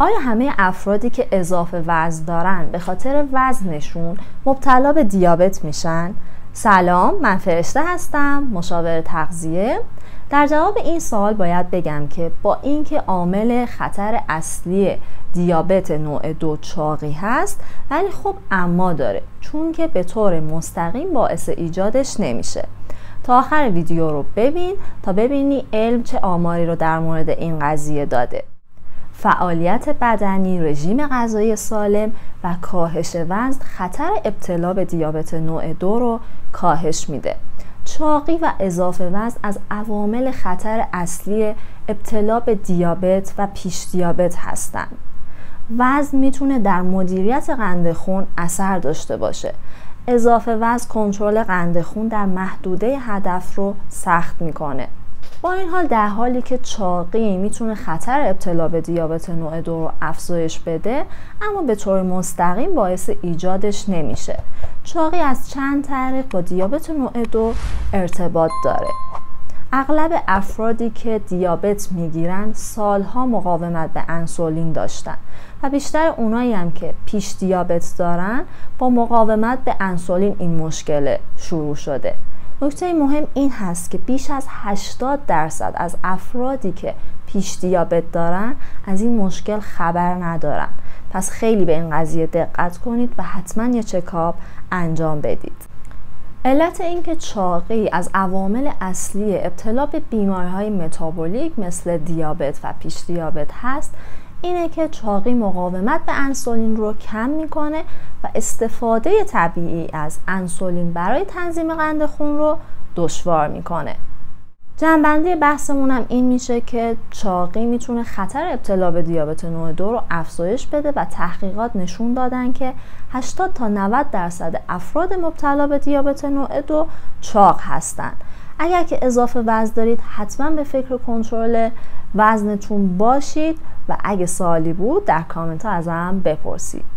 آیا همه افرادی که اضافه وزن دارن به خاطر وزنشون مبتلا به دیابت میشن؟ سلام، من فرشته هستم، مشاور تغذیه. در جواب این سوال باید بگم که با اینکه عامل خطر اصلی دیابت نوع 2 چاقی هست، ولی خب اما داره، چون که به طور مستقیم باعث ایجادش نمیشه. تا آخر ویدیو رو ببین تا ببینی علم چه آماری رو در مورد این قضیه داده. فعالیت بدنی، رژیم غذایی سالم و کاهش وزن خطر ابتلا به دیابت نوع 2 رو کاهش میده. چاقی و اضافه وزن از عوامل خطر اصلی ابتلا به دیابت و پیش دیابت هستند. وزن میتونه در مدیریت قند خون اثر داشته باشه. اضافه وزن کنترل قند خون در محدوده هدف رو سخت میکنه. با این حال در حالی که چاقی میتونه خطر ابتلا به دیابت نوع 2 رو افزایش بده، اما به طور مستقیم باعث ایجادش نمیشه. چاقی از چند طریق با دیابت نوع 2 ارتباط داره. اغلب افرادی که دیابت میگیرن سالها مقاومت به انسولین داشتن و بیشتر اونایی هم که پیش دیابت دارن با مقاومت به انسولین این مشکل شروع شده. نکته مهم این هست که بیش از 80% از افرادی که پیش دیابت دارن از این مشکل خبر ندارن. پس خیلی به این قضیه دقت کنید و حتما یه چکاپ انجام بدید. علت اینکه چاقی از عوامل اصلی ابتلا به بیماری‌های متابولیک مثل دیابت و پیش دیابت هست اینه که چاقی مقاومت به انسولین رو کم میکنه و استفاده طبیعی از انسولین برای تنظیم قند خون رو دشوار میکنه. جنبندی بحثمون هم این میشه که چاقی میتونه خطر ابتلا به دیابت نوع 2 رو افزایش بده و تحقیقات نشون دادن که 80 تا 90% افراد مبتلا به دیابت نوع 2 چاق هستن. اگر که اضافه وزن دارید حتما به فکر کنترل وزنتون باشید و اگه سوالی بود در کامنت ها ازم بپرسید.